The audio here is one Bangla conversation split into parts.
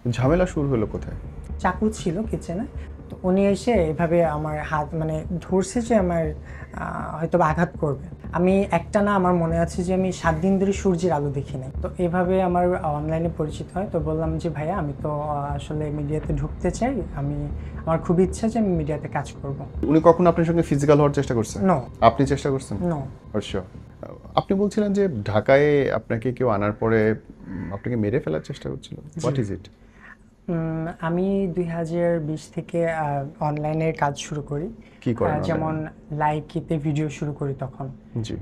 ঝামেলা শুরু হলো কোথায়? চাকু ছিল কিচেনে। তো উনি এসে এভাবে আমার হাত মানে ধরছে যে আমার হয়তো বা আঘাত করবে। আমি একটানা আমার মনে আছে যে আমি ৭ দিন ধরে সূর্যের আলো দেখি নাই। তো এভাবে আমার অনলাইনে পরিচিত হয়। তো বললাম যে, "ভাইয়া আমি তো আসলে মিডিয়াতে ঢুকতে চাই। আমার খুব ইচ্ছা যে আমি মিডিয়াতে কাজ করব।" উনি কখনো আপনার সঙ্গে ফিজিক্যাল হওয়ার চেষ্টা করছে? নো, আপনি চেষ্টা করছেন? নো। অবশ্য। আপনি বলছিলেন যে ঢাকায় আপনাকে কেউ আনার পরে আপনাকে মেরে ফেলার চেষ্টা করছিল। জি। What is it? আমি ২০২০ থেকে অনলাইনে কাজ শুরু করি। কি করেন যেমন অনলাইনে? লাইকিতে ভিডিও শুরু করি তখন। জি।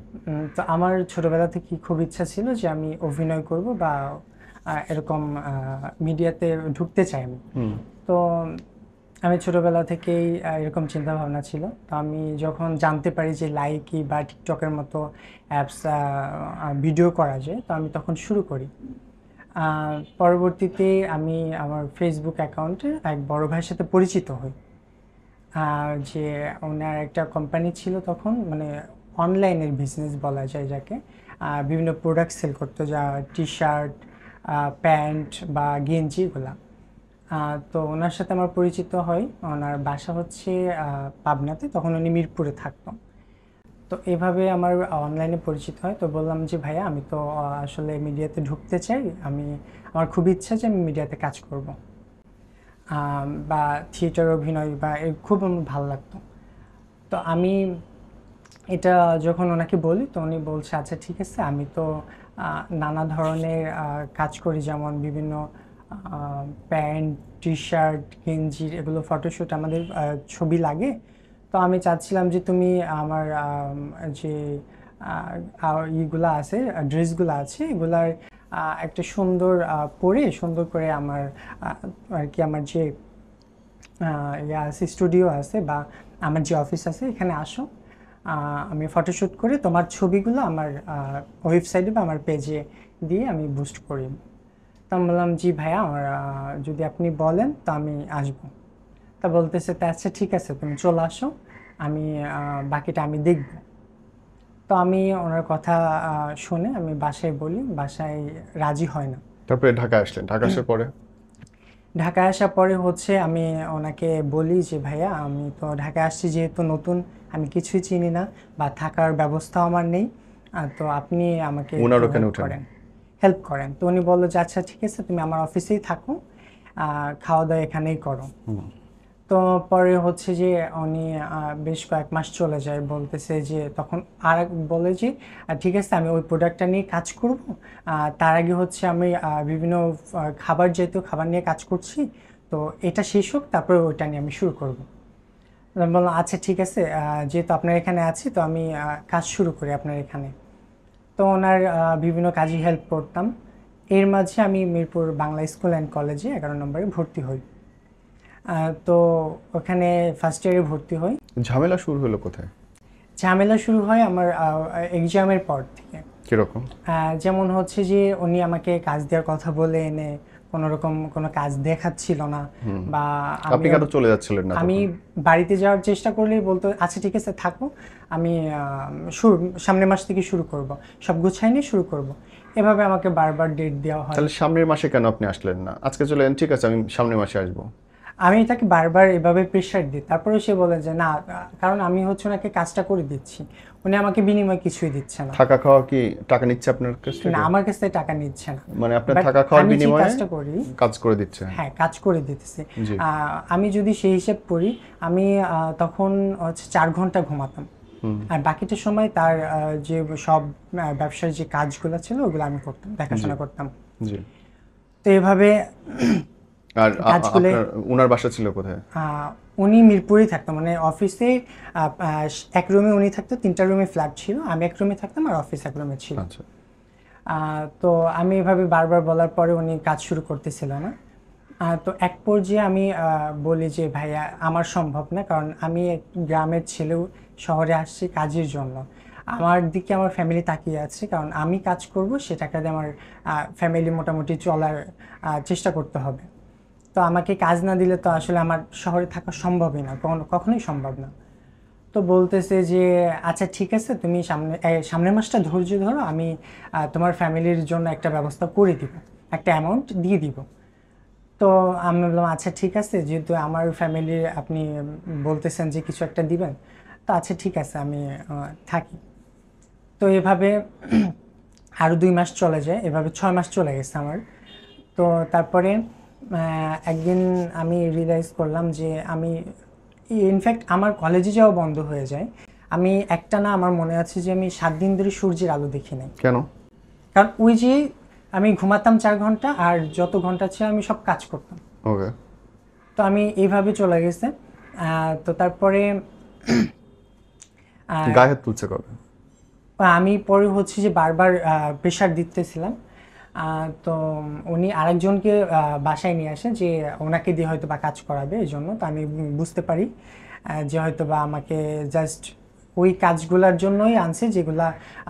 তো আমার ছোটবেলা থেকেই খুব ইচ্ছা ছিল যে আমি অভিনয় করব বা এরকম মিডিয়াতে ঢুকতে চাই আমি। হুম। তো আমি ছোটবেলা থেকেই এরকম চিন্তাভাবনা ছিল। তো আমি যখন জানতে পারি যে লাইকি বা টিকটকের মতো অ্যাপস ভিডিও করা যায়, তো আমি তখন শুরু করি। আ পরবর্তীতে আমি আমার ফেসবুক অ্যাকাউন্টে এক বড় ভাইয়ের সাথে পরিচিত হই। যে ওনার একটা কোম্পানি ছিল তখন, মানে অনলাইনের বিজনেস বলা যায় যাকে। বিভিন্ন প্রোডাক্ট সেল করতো, যা টি-শার্ট, প্যান্ট বা গেঞ্জি এগুলা। তো ওনার সাথে আমার পরিচিত হয়। ওনার বাসা হচ্ছে পাবনাতে, তখন উনি মিরপুরে থাকতো। তো এভাবে আমার অনলাইনে পরিচিত হয়। তো বললাম যে, "ভাইয়া আমি তো আসলে মিডিয়াতে ঢুকতে চাই। আমার খুব ইচ্ছা যে আমি মিডিয়াতে কাজ করব।" বা থিয়েটার অভিনয় বা খুব আমার ভালো লাগতো। তো আমি এটা যখন ওনাকে বলি, তো উনি বলছে, "আচ্ছা ঠিক আছে, আমি তো নানা ধরনের কাজ করি, যেমন বিভিন্ন প্যান্ট, টি-শার্ট, গেঞ্জি এগুলো ফটোশ্যুট আমাদের ছবি লাগে। তো আমি চাচ্ছিলাম যে তুমি আমার যে ইগুলা আছে, ড্রেসগুলো আছে, এগুলার একটা সুন্দর পরে সুন্দর করে আমার আর কি আমার যে ইয়ে আছে, স্টুডিও আছে বা আমার যে অফিস আছে এখানে আসো। আমি ফটোশ্যুট করে তোমার ছবিগুলো আমার ওয়েবসাইটে বা আমার পেজে দিয়ে আমি বুস্ট করি।" তো আমি বললাম, "জি ভাইয়া, আমার যদি আপনি বলেন তো আমি আসবো।" তা বলতেছে, "তা আচ্ছা ঠিক আছে, তুমি চলে আসো, আমি বাকিটা আমি দেখব।" তো আমি ওনার কথা শুনে আমি বাসায় বলি, বাসায় রাজি হয় না। তারপরে ঢাকায় আসলেন। ঢাকা আসার পরে? ঢাকায় আসার পরে হচ্ছে আমি ওনাকে বলি যে, "ভাইয়া আমি তো ঢাকায় আসছি যেহেতু নতুন, আমি কিছুই চিনি না বা থাকার ব্যবস্থাও আমার নেই। তো আপনি আমাকে উনার একটু ওখানে উঠেন। হেল্প করেন।" তো উনি বলল যে, "আচ্ছা ঠিক আছে, তুমি আমার অফিসেই থাকো, খাওয়া-দাওয়া এখানেই করো।" হুম। তো পরে হচ্ছে যে উনি বেশ কয়েক মাস চলে যায়, বলতেছে যে তখন আরেক বলে যে, ঠিক আছে আমি ওই প্রোডাক্টটা নিয়ে কাজ করব। তার আগে হচ্ছে আমি বিভিন্ন খাবার জাতীয় খাবার নিয়ে কাজ করছি। তো এটা শেষ হোক, তারপরে ওইটা নিয়ে আমি শুরু করব। আমি বললাম, "আচ্ছা ঠিক আছে, যেহেতু আপনার এখানে আছি তো আমি কাজ শুরু করি আপনার এখানে।" তো ওনার বিভিন্ন কাজে হেল্প করতাম। এর মাঝে আমি মিরপুর বাংলা স্কুল অ্যান্ড কলেজে ১১ নম্বরে ভর্তি হই। তো ওখানে ফার্স্ট ইয়ারে ভর্তি হই। ঝামেলা শুরু হলো কোথায়? ঝামেলা শুরু হয় আমার এক্সামের পর থেকে। কিরকম? যেমন হচ্ছে যে উনি আমাকে কাজ দেওয়ার কথা বলে এনে কোনোরকম কোনো কাজ দেখাচ্ছিল না। হুম। বা আপনি আমিও কেন চলে যাচ্ছিলেন না আমি তখন? বাড়িতে যাওয়ার চেষ্টা করলেই বলতো, "আচ্ছা ঠিক আছে থাকো, আমি শুরু সামনের মাস থেকে শুরু করব, সব গুছাই নিয়ে শুরু করব।" এভাবে আমাকে বারবার ডেট দেওয়া হয়। তাহলে সামনের মাসে কেন আপনি আসলেন না? আজকে চলে এলেন, ঠিক আছে আমি সামনের মাসে আসবো। আমি তাকে বারবার এভাবে প্রেশার দিই, তারপরেও সে বলে যে না, কারণ আমি হচ্ছে ওনাকে কাজটা করে দিচ্ছি, উনি আমাকে বিনিময়ে কিছুই দিচ্ছে না। থাকা খাওয়া কি টাকা নিচ্ছে আপনার কাছ না, থেকে? আমার কাছ থেকে টাকা নিচ্ছে না। মানে আপনার বাট থাকা খাওয়ার আমি যে বিনিময়ে কাজটা করি, কাজ করে দিচ্ছে? হ্যাঁ কাজ করে দিতেছি। জি। আমি যদি সেই হিসেব করি, আমি তখন হচ্ছে ৪ ঘন্টা ঘুমাতাম, হুম। আর বাকিটা সময় তার যে সব ব্যবসার যে কাজগুলো ছিল ওগুলো আমি করতাম, জি। দেখাশোনা করতাম। জি। তো এভাবে আর কাজগুলো আপনার উনার বাসা ছিল কোথায়? উনি মিরপুরেই থাকতো, মানে অফিসে এক রুমে উনি থাকতো, ৩টা রুমে ফ্ল্যাট ছিল, আমি এক রুমে থাকতাম আর অফিস এক রুমে ছিল। আচ্ছা। তো আমি এভাবে বারবার বলার পরে উনি কাজ শুরু করতেছিল না। তো এক পর্যায়ে আমি বলি যে, "ভাইয়া আমার সম্ভব না, কারণ আমি এক গ্রামের ছেলেও শহরে আসছি কাজের জন্য। আমার দিকে আমার ফ্যামিলি তাকিয়ে আছে, কারণ আমি কাজ করব সে টাকা দিয়ে আমার ফ্যামিলি মোটামুটি চলার চেষ্টা করতে হবে। তো আমাকে কাজ না দিলে তো আসলে আমার শহরে থাকা সম্ভবই না, কখনোই সম্ভব না।" তো বলতেছে যে, "আচ্ছা ঠিক আছে, তুমি সামনের মাসটা ধৈর্য ধরো, আমি তোমার ফ্যামিলির জন্য একটা ব্যবস্থা করে দিব, একটা অ্যামাউন্ট দিয়ে দিব।" তো আমি বললাম আচ্ছা ঠিক আছে, যেহেতু আমার ফ্যামিলির আপনি বলতেছেন যে কিছু একটা দিবেন, তো আচ্ছা ঠিক আছে আমি থাকি। তো এভাবে আরও 2 মাস চলে যায়, এভাবে 6 মাস চলে গেছে আমার। তো তারপরে একদিন আমি রিয়েলাইজ করলাম যে আমি ইনফ্যাক্ট আমার কলেজে যাওয়া বন্ধ হয়ে যায়। আমি একটানা আমার মনে আছে যে আমি 7 দিন ধরে সূর্যের আলো দেখি নাই। কেন? কারণ ওই যে আমি ঘুমাতাম 4 ঘন্টা, আর যত ঘন্টা ছিল আমি সব কাজ করতাম। ওকে। তো আমি এইভাবে চলে গেছে। তো তারপরে আহ, গায়ে হাত তুলছে কবে? আমি পরে হচ্ছে যে বারবার প্রেশার দিতেছিলাম। তো উনি আরেকজনকে বাসায় নিয়ে আসেন যে ওনাকে দিয়ে হয়তো বা কাজ করাবে, এই জন্য। তো আমি বুঝতে পারি যে হয়তো বা আমাকে জাস্ট ওই কাজগুলোর জন্যই আনছে যেগুলা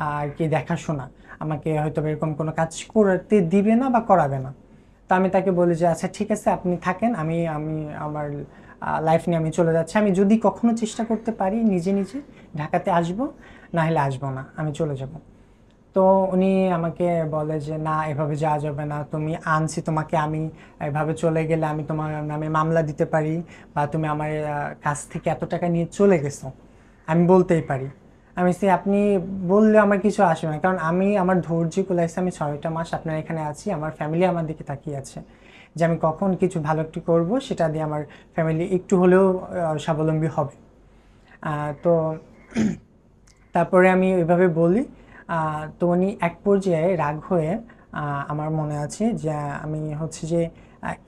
আর কি দেখাশোনা, আমাকে হয়তো বা এরকম কোনো কাজ করতে দিবে না বা করাবে না। তো আমি তাকে বলি যে আচ্ছা ঠিক আছে আপনি থাকেন, আমি আমি আমার লাইফ নিয়ে আমি চলে যাচ্ছি। আমি যদি কখনো চেষ্টা করতে পারি নিজে নিজে ঢাকাতে আসবো, না হলে আসবো না, আমি চলে যাব। তো উনি আমাকে বলে যে না, এভাবে যাওয়া যাবে না, তুমি আনছি তোমাকে আমি, এভাবে চলে গেলে আমি তোমার নামে মামলা দিতে পারি, বা তুমি আমার কাছ থেকে এত টাকা নিয়ে চলে গেছো, আমি বলতেই পারি। আমি সে আপনি বললে আমার কিছু আসবে না, কারণ আমি আমার ধৈর্য কুলাইছে, আমি 6টা মাস আপনার এখানে আছি, আমার ফ্যামিলি আমার দিকে তাকিয়ে আছে যে আমি কখন কিছু ভালো একটু করব, সেটা দিয়ে আমার ফ্যামিলি একটু হলেও স্বাবলম্বী হবে। তো তারপরে আমি ওইভাবে বলি। তো উনি এক পর্যায়ে রাগ হয়ে আমার মনে আছে যে আমি হচ্ছে যে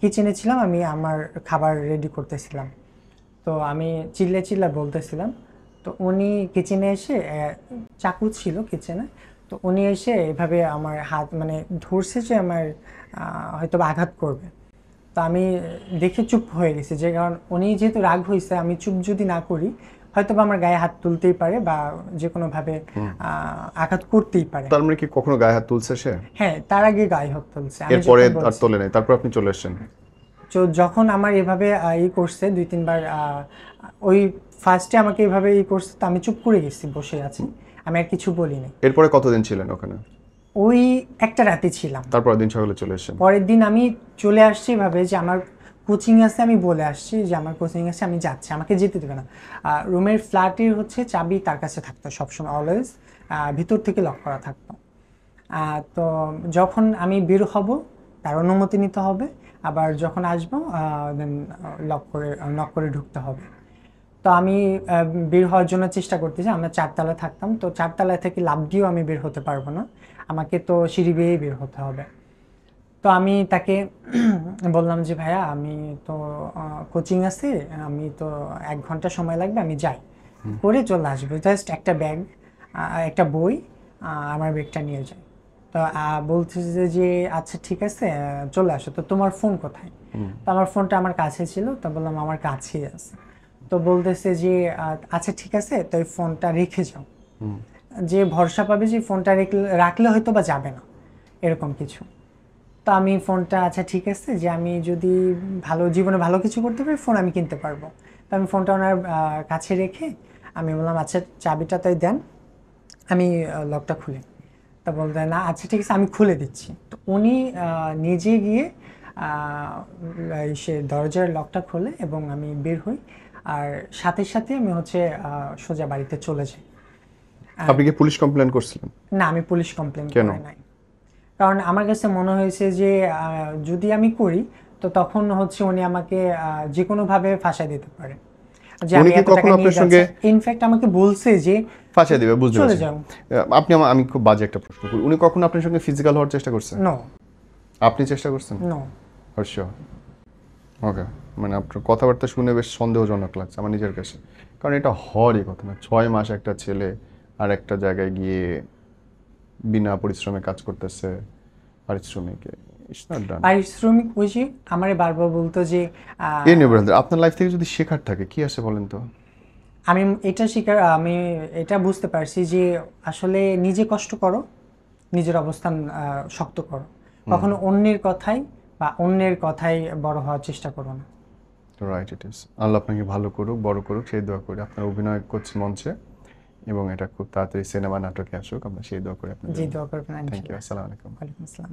কিচেনে ছিলাম, আমি আমার খাবার রেডি করতেছিলাম। তো আমি চিল্লা চিল্লা বলতেছিলাম। তো উনি কিচেনে এসে চাকু ছিল কিচেনে, তো উনি এসে এভাবে আমার হাত মানে ধরছে যে আমার হয়তো বা আঘাত করবে। তো আমি দেখে চুপ হয়ে গেছি, যে কারণ উনি যেহেতু রাগ হয়েছে, আমি চুপ যদি না করি হয়তো বা আমার গায়ে হাত তুলতেই পারে বা যে কোনোভাবে আঘাত করতেই পারে। তার মানে কি কখনো গায়ে হাত তুলছে সে? হ্যাঁ, তার আগে গায়ে হাত তুলছে, আমি এরপরে যখন আর বলছি। তোলে নাই, তারপর আপনি চলে এসেছেন? তো যখন আমার এভাবে করছে 2-3 বার, ওই ফার্স্টে আমাকে এভাবে করছে, তো আমি চুপ করে গেছি, বসে আছি, আমি আর কিছু বলিনি। এরপরে কতদিন ছিলেন ওখানে? ওই একটা রাতে ছিলাম। তারপর দিন সকালে চলে এসেছেন? পরের দিন আমি চলে আসছি এভাবে যে আমার কোচিং আছে, আমি বলে আসছি যে আমার কোচিং আছে, আমি যাচ্ছি, আমাকে যেতে দেবে না। রুমের ফ্ল্যাটের হচ্ছে চাবি তার কাছে থাকতো সবসময়, অলওয়েজ ভিতর থেকে লক করা থাকতো। তো যখন আমি বের হব তার অনুমতি নিতে হবে, আবার যখন আসবো দেন নক করে ঢুকতে হবে। তো আমি বের হওয়ার জন্য চেষ্টা করতেছি, আমরা 4 তলায় থাকতাম, তো 4 তলায় থেকে লাফ দিয়েও আমি বের হতে পারবো না, আমাকে তো সিঁড়ি বেয়েই বের হতে হবে। তো আমি তাকে বললাম যে ভাইয়া আমি তো কোচিং আছে, আমি তো 1 ঘন্টা সময় লাগবে, আমি যাই, করে চলে আসবো, জাস্ট একটা ব্যাগ, একটা বই, আমার ব্যাগটা নিয়ে যাই। তো বলতেছে যে আচ্ছা ঠিক আছে চলে আসো, তো তোমার ফোন কোথায়? তো আমার ফোনটা আমার কাছে ছিল, তো বললাম আমার কাছেই আছে। তো বলতেছে যে আচ্ছা ঠিক আছে, তো এই ফোনটা রেখে যাও, যে ভরসা পাবে যে ফোনটা রাখলে হয়তো বা যাবে না, এরকম কিছু। তো আমি ফোনটা আচ্ছা ঠিক আছে, যে আমি যদি জীবনে ভালো কিছু করতে পারি, ফোন আমি কিনতে পারবো। তো আমি ফোনটা ওনার কাছে রেখে আমি বললাম আচ্ছা চাবিটা তাই দেন, আমি লকটা খুলি। তা বলতে না আচ্ছা ঠিক আছে আমি খুলে দিচ্ছি। তো উনি নিজে গিয়ে সে দরজার লকটা খোলে এবং আমি বের হই, আর সাথে সাথে আমি হচ্ছে সোজা বাড়িতে চলে যাই। আপনি কি পুলিশ কমপ্লেন করছিলেন? না, আমি পুলিশ কমপ্লেন কেন? করে নাই, কারণ আমার কাছে মনে হয়েছে যে যদি আমি করি তো তখন হচ্ছে উনি আমাকে যে কোনোভাবে ফাঁসাই দিতে পারে, যে উনি আমি কি এত টাকা কখনো নিয়ে আপনার যাচ্ছি। সঙ্গে ইনফ্যাক্ট আমাকে বলছে যে ফাঁসিয়ে দিবে? বুঝতে চলে পারছি। যাও। আমি খুব বাজে একটা প্রশ্ন করি, উনি কখনো আপনার সঙ্গে ফিজিক্যাল হওয়ার চেষ্টা করছে? নো। আপনি চেষ্টা করছেন? নো। অবশ্য। ওকে। মানে আপনার কথাবার্তা শুনে বেশ সন্দেহজনক লাগছে আমার নিজের কাছে, কারণ এটা হওয়ারই কথা না। 6 মাস একটা ছেলে আর একটা জায়গায় গিয়ে বিনা পরিশ্রমে কাজ করতেছে, পারিশ্রমিক, ইটস নট ডান। পারিশ্রমিক ওই যে আমারে বারবার বলতো যে এ নিয়ে বলেন, আপনার লাইফ থেকে যদি শেখার থাকে কি আছে বলেন তো? আমি এটা বুঝতে পারছি যে আসলে নিজে কষ্ট করো, নিজের অবস্থান শক্ত করো, কখনো অন্যের কথাই বা অন্যের কথাই বড় হওয়ার চেষ্টা করো না। Right, it is. আল্লাহ আপনাকে ভালো করুক, বড় করুক, সেই দোয়া করি। আপনার অভিনয় করছে মঞ্চে, এবং এটা খুব তাড়াতাড়ি সিনেমা নাটকে আসুক, আমরা সেই দোয়া করি আপনার জি, জন্য। দোয়া করবেন থ্যাংক ইউ। ইনশাআল্লাহ। আসসালামু আলাইকুম। ওয়ালাইকুম আসসালাম।